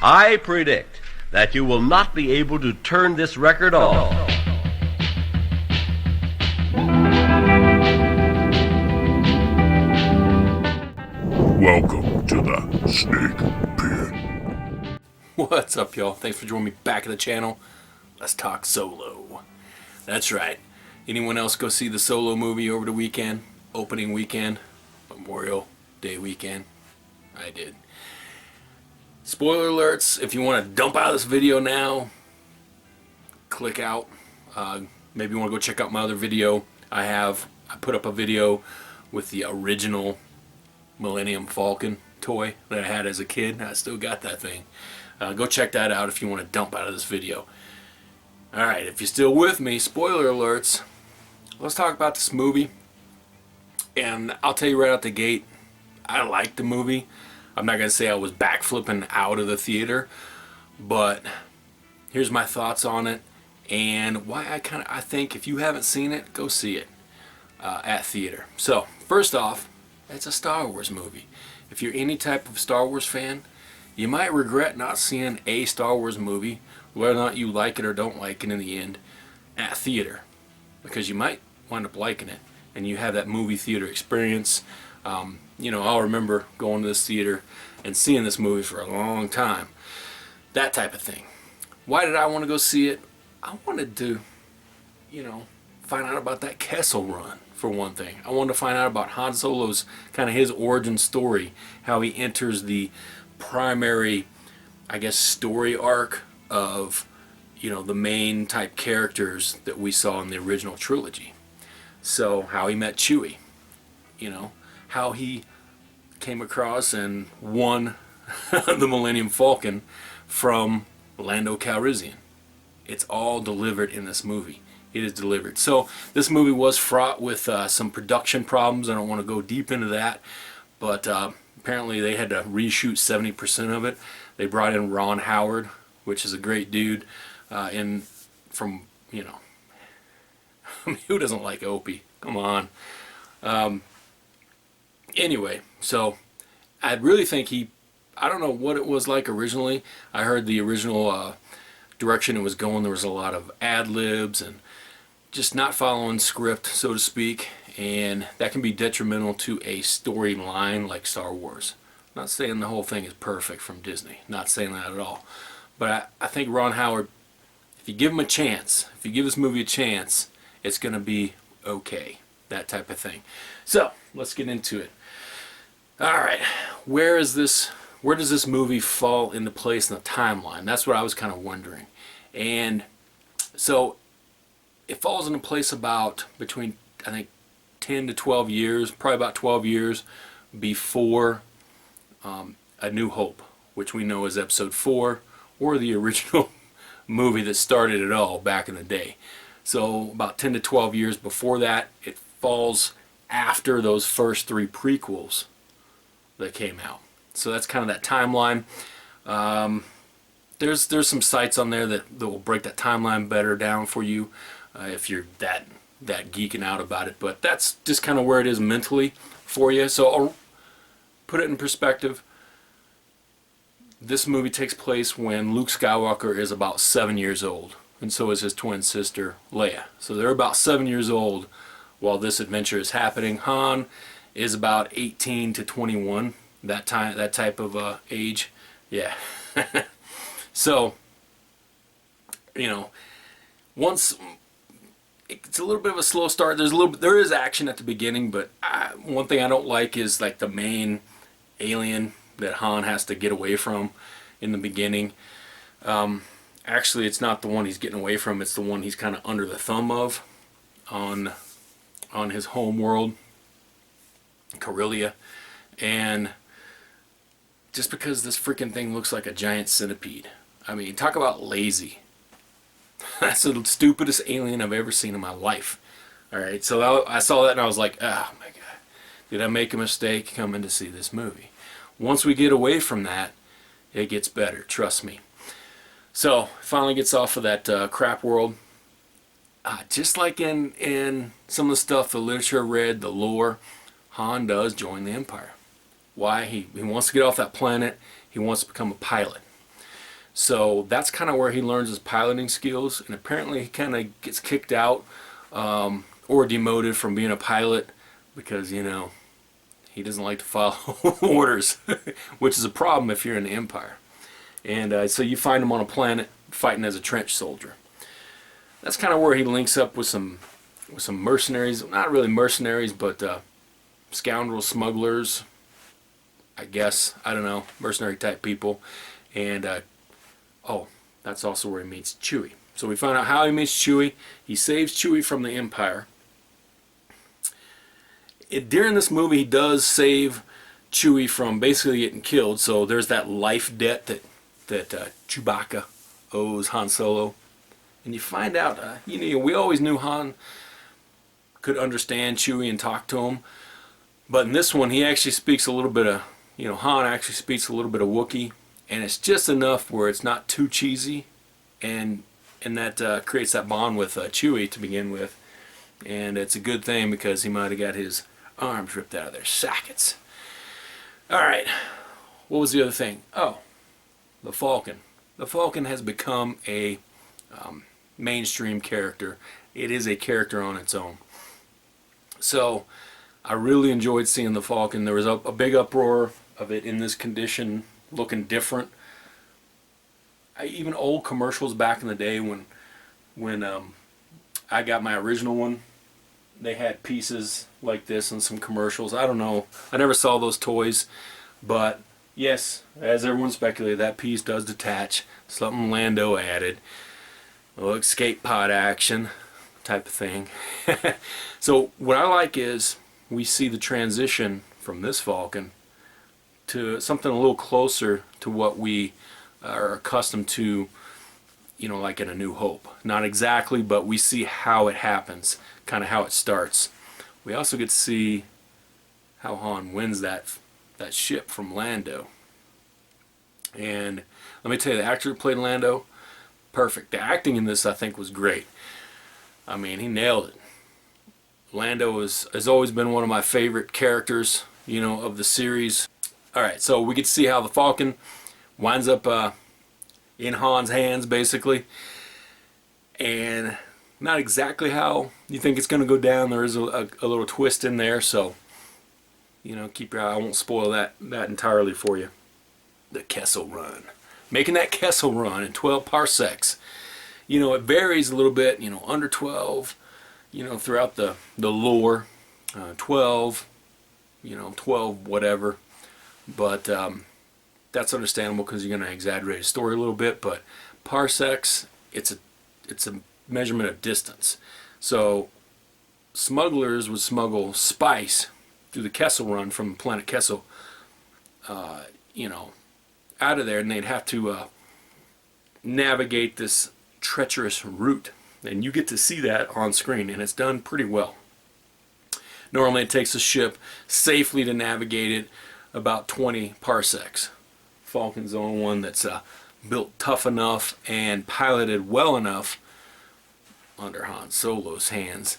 I predict that you will not be able to turn this record off. Welcome to the Snake Pit. What's up, y'all? Thanks for joining me back at the channel. Let's talk Solo. That's right. Anyone else go see the Solo movie over the weekend? Opening weekend? Memorial Day weekend? I did. Spoiler alerts, if you want to dump out of this video now, click out. Maybe you want to go check out my other video. I put up a video with the original Millennium Falcon toy that I had as a kid. I still got that thing. Go check that out if you want to dump out of this video. Alright, if you're still with me, spoiler alerts, let's talk about this movie. And I'll tell you right out the gate, I liked the movie. I'm not going to say I was backflipping out of the theater, but here's my thoughts on it and why I think if you haven't seen it, go see it at theater. So, first off, it's a Star Wars movie. If you're any type of Star Wars fan, you might regret not seeing a Star Wars movie, whether or not you like it or don't like it in the end, at theater. Because you might wind up liking it, and you have that movie theater experience. You know, I'll remember going to this theater and seeing this movie for a long time. That type of thing. Why did I want to go see it? I wanted to, you know, find out about that Kessel Run, for one thing. I wanted to find out about Han Solo's, kind of his origin story, how he enters the primary, I guess, story arc of, you know, the main type characters that we saw in the original trilogy. So, how he met Chewie, you know, how he came across and won the Millennium Falcon from Lando Calrissian. It's all delivered in this movie. It is delivered. So this movie was fraught with some production problems. I don't want to go deep into that, but apparently they had to reshoot 70% of it. They brought in Ron Howard, which is a great dude, from, you know, I mean, who doesn't like Opie? Come on. Anyway, so I really think I don't know what it was like originally. I heard the original direction it was going, there was a lot of ad-libs and just not following script, so to speak, and that can be detrimental to a storyline like Star Wars. I'm not saying the whole thing is perfect from Disney, not saying that at all, but I think Ron Howard, if you give him a chance, if you give this movie a chance, it's going to be okay, that type of thing. So, let's get into it. Alright, where does this movie fall into place in the timeline? That's what I was kind of wondering. And so it falls into place about between, I think, 10 to 12 years, probably about 12 years before A New Hope, which we know as Episode 4, or the original movie that started it all back in the day. So about 10 to 12 years before that, it falls after those first 3 prequels that came out. So that's kind of that timeline. There's some sites on there that will break that timeline better down for you if you're that geeking out about it. But that's just kind of where it is mentally for you. So I'll put it in perspective. This movie takes place when Luke Skywalker is about 7 years old, and so is his twin sister Leia. So they're about 7 years old while this adventure is happening. Han is about 18 to 21, that type of age. Yeah. So, you know, once it's a little bit of a slow start. There is action at the beginning, but one thing I don't like is like the main alien that Han has to get away from in the beginning. Actually, it's not the one he's getting away from. It's the one he's kind of under the thumb of on his home world, Corellia. And just because this freaking thing looks like a giant centipede. I mean, talk about lazy. That's the stupidest alien I've ever seen in my life. Alright, so I saw that and I was like, oh my god, did I make a mistake coming to see this movie? Once we get away from that, it gets better, trust me. So, finally gets off of that crap world. Just like in some of the stuff, the literature I read, the lore, Han does join the Empire. Why? He wants to get off that planet. He wants to become a pilot. So that's kind of where he learns his piloting skills, and apparently he kind of gets kicked out or demoted from being a pilot because, you know, he doesn't like to follow orders, which is a problem if you're in the Empire. And so you find him on a planet fighting as a trench soldier. That's kind of where he links up with some mercenaries, not really mercenaries, but scoundrel smugglers, I guess, I don't know, mercenary type people. And oh, that's also where he meets Chewie. So we find out how he meets Chewie. He saves Chewie from the Empire. During this movie, he does save Chewie from basically getting killed. So there's that life debt that Chewbacca owes Han Solo. And you find out, you know, we always knew Han could understand Chewie and talk to him. But in this one, he actually speaks a little bit of, you know, Han actually speaks a little bit of Wookiee. And it's just enough where it's not too cheesy. And that creates that bond with Chewie to begin with. And it's a good thing because he might have got his arms ripped out of their sockets. Alright, what was the other thing? Oh, the Falcon. The Falcon has become a mainstream character. It is a character on its own. So I really enjoyed seeing the Falcon. There was a big uproar of it in this condition, looking different. Even old commercials back in the day when I got my original one, they had pieces like this in some commercials. I don't know. I never saw those toys, but yes, as everyone speculated, that piece does detach. Something Lando added. A little escape pod action type of thing. So what I like is we see the transition from this Falcon to something a little closer to what we are accustomed to, you know, like in A New Hope. Not exactly, but we see how it happens, kind of how it starts. We also get to see how Han wins that ship from Lando. And let me tell you, the actor who played Lando, perfect. The acting in this, I think, was great. I mean, he nailed it. Lando has always been one of my favorite characters, you know, of the series. Alright, so we get to see how the Falcon winds up in Han's hands, basically. And not exactly how you think it's going to go down. There is a little twist in there, so, you know, keep your eye. I won't spoil that entirely for you. The Kessel Run. Making that Kessel Run in 12 parsecs. You know, it varies a little bit, you know, under 12, you know, throughout the lore. 12, you know, 12 whatever. But that's understandable because you're going to exaggerate the story a little bit. But parsecs, it's a measurement of distance. So smugglers would smuggle spice through the Kessel Run from planet Kessel, you know, out of there, and they'd have to navigate this treacherous route. And you get to see that on screen, and it's done pretty well. Normally it takes a ship safely to navigate it about 20 parsecs. Falcon's the only one that's built tough enough and piloted well enough under Han Solo's hands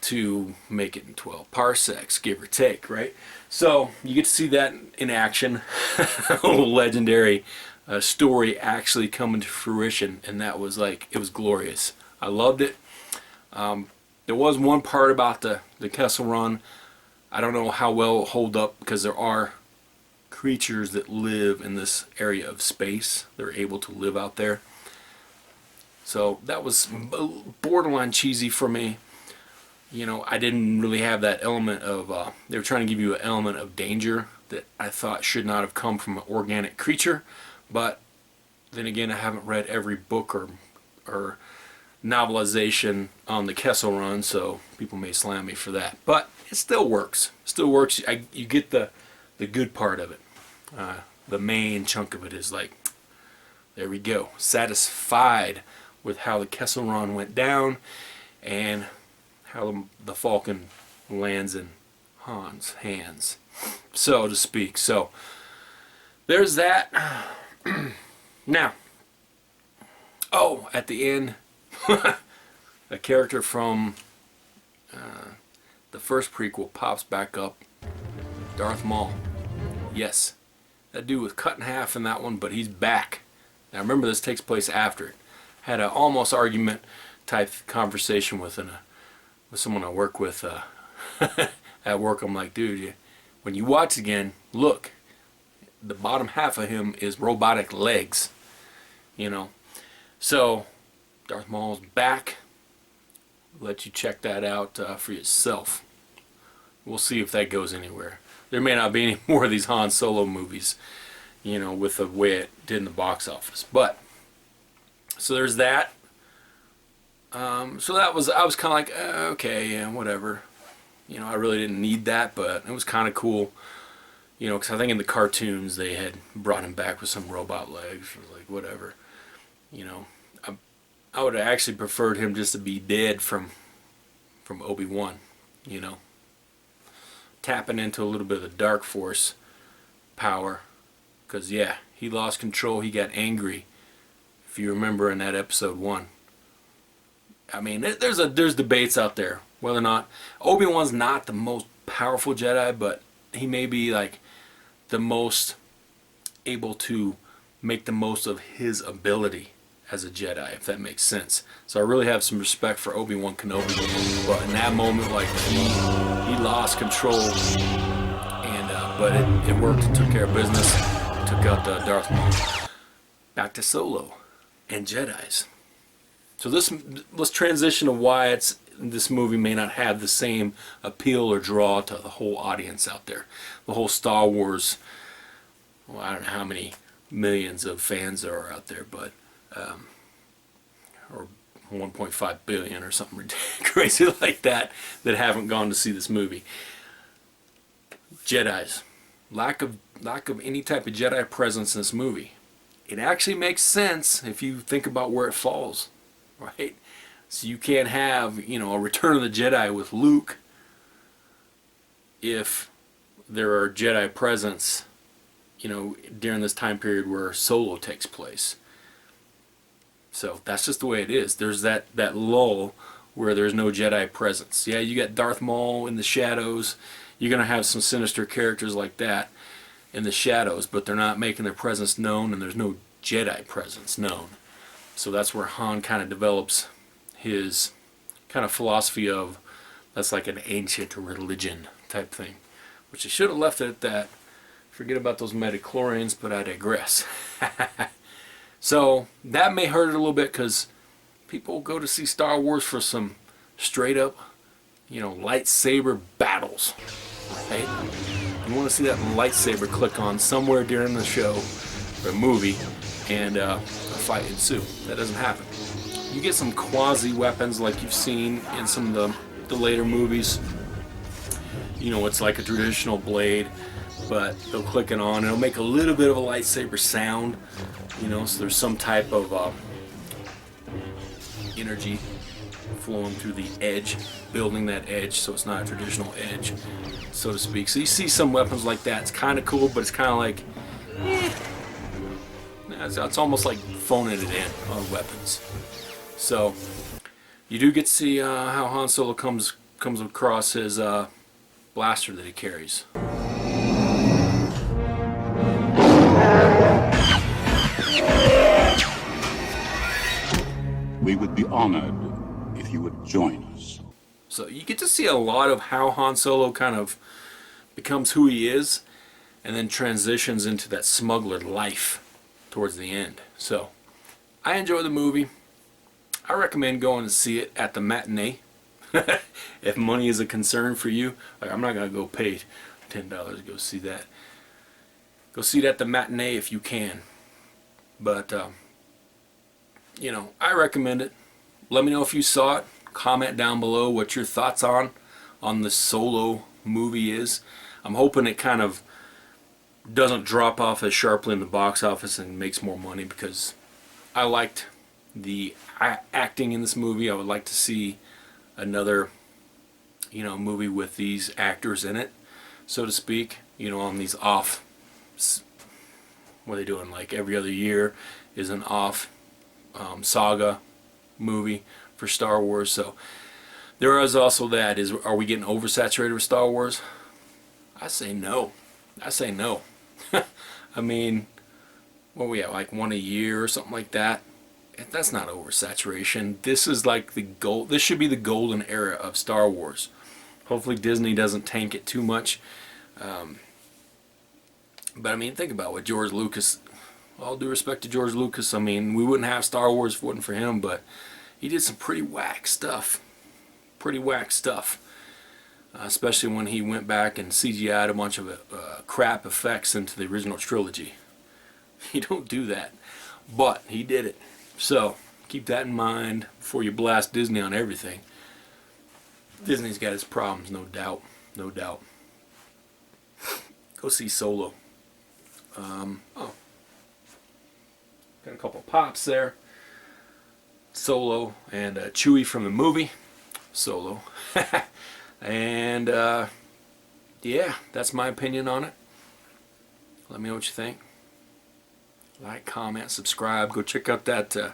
to make it in 12 parsecs, give or take, right? So you get to see that in action. A legendary story actually coming to fruition, and that was like, it was glorious. I loved it. There was one part about the Kessel Run. I don't know how well it'll hold up because there are creatures that live in this area of space. They're able to live out there. So that was borderline cheesy for me. You know, I didn't really have that element of, they were trying to give you an element of danger that I thought should not have come from an organic creature. But then again, I haven't read every book or novelization on the Kessel Run, so people may slam me for that. But it still works. Still works. You get the good part of it. The main chunk of it is like, there we go. Satisfied with how the Kessel Run went down and how the Falcon lands in Han's hands, so to speak. So there's that. Now, oh, at the end, a character from the first prequel pops back up. Darth Maul. Yes, that dude was cut in half in that one, but he's back. Now remember, this takes place after it. Had an almost argument type conversation with someone I work with at work. I'm like, dude, when you watch again, look, the bottom half of him is robotic legs, you know. So Darth Maul's back. Let you check that out for yourself. We'll see if that goes anywhere. There may not be any more of these Han Solo movies, you know, with the way it did in the box office. But so there's that. So that was, I was kind of like, okay, yeah, whatever. You know, I really didn't need that, but it was kind of cool. You know, because I think in the cartoons they had brought him back with some robot legs. I was like, whatever. You know, I would have actually preferred him just to be dead from Obi-Wan. You know, tapping into a little bit of the Dark Force power. Because yeah, he lost control. He got angry. If you remember in that episode 1. I mean, there's debates out there whether or not Obi-Wan's not the most powerful Jedi, but he may be like the most able to make the most of his ability as a Jedi, if that makes sense. So I really have some respect for Obi-Wan Kenobi, but in that moment, like he lost control, and but it worked. It took care of business. Took out Darth Maul. Back to Solo and Jedis. So let's transition to why this movie may not have the same appeal or draw to the whole audience out there. The whole Star Wars, well, I don't know how many millions of fans there are out there, but or 1.5 billion or something crazy like that haven't gone to see this movie. Jedis. Lack of any type of Jedi presence in this movie. It actually makes sense if you think about where it falls. Right? So you can't have, you know, a Return of the Jedi with Luke if there are Jedi presence, you know, during this time period where Solo takes place. So that's just the way it is. There's that lull where there's no Jedi presence. Yeah, you got Darth Maul in the shadows. You're going to have some sinister characters like that in the shadows, but they're not making their presence known, and there's no Jedi presence known. So that's where Han kind of develops his kind of philosophy of that's like an ancient religion type thing, which he should have left it at that. Forget about those midichlorians, but I digress. So that may hurt it a little bit because people go to see Star Wars for some straight up, you know, lightsaber battles, right? You want to see that lightsaber click on somewhere during the show or movie, and a fight ensue. That doesn't happen. You get some quasi weapons like you've seen in some of the later movies. You know, it's like a traditional blade, but they'll click it on. It'll make a little bit of a lightsaber sound. You know, so there's some type of energy flowing through the edge, building that edge, so it's not a traditional edge, so to speak. So you see some weapons like that. It's kind of cool, but it's kind of like, it's almost like phoning it in on weapons. So you do get to see how Han Solo comes across his blaster that he carries. We would be honored if you would join us. So you get to see a lot of how Han Solo kind of becomes who he is, and then transitions into that smuggler life towards the end. So I enjoy the movie. I recommend going to see it at the matinee. If money is a concern for you, like, I'm not going to go pay $10 to go see that. Go see it at the matinee if you can. But, you know, I recommend it. Let me know if you saw it. Comment down below what your thoughts on the Solo movie is. I'm hoping it kind of doesn't drop off as sharply in the box office and makes more money, because I liked the acting in this movie. I would like to see another, you know, movie with these actors in it, so to speak. You know, on these off, what are they doing? Like every other year is an off saga movie for Star Wars. So there is also that. Are we getting oversaturated with Star Wars? I say no. I say no. I mean, what we at, like one a year or something like that. That's not oversaturation. This is like the gold. This should be the golden era of Star Wars. Hopefully Disney doesn't tank it too much. But I mean, think about what George Lucas. All due respect to George Lucas, I mean, we wouldn't have Star Wars if it wasn't for him. But he did some pretty whack stuff. Pretty whack stuff. Especially when he went back and CGI'd a bunch of crap effects into the original trilogy. You don't do that, but he did it. So keep that in mind before you blast Disney on everything. Disney's got its problems, no doubt, no doubt. Go see Solo. Oh, got a couple pops there. Solo and Chewie from the movie Solo. And yeah, that's my opinion on it. Let me know what you think. Like, comment, subscribe. Go check out that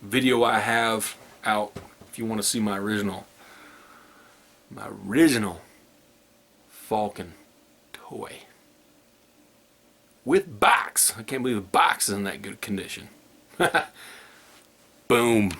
video I have out if you want to see my original Falcon toy with box. I can't believe the box is in that good condition. Boom.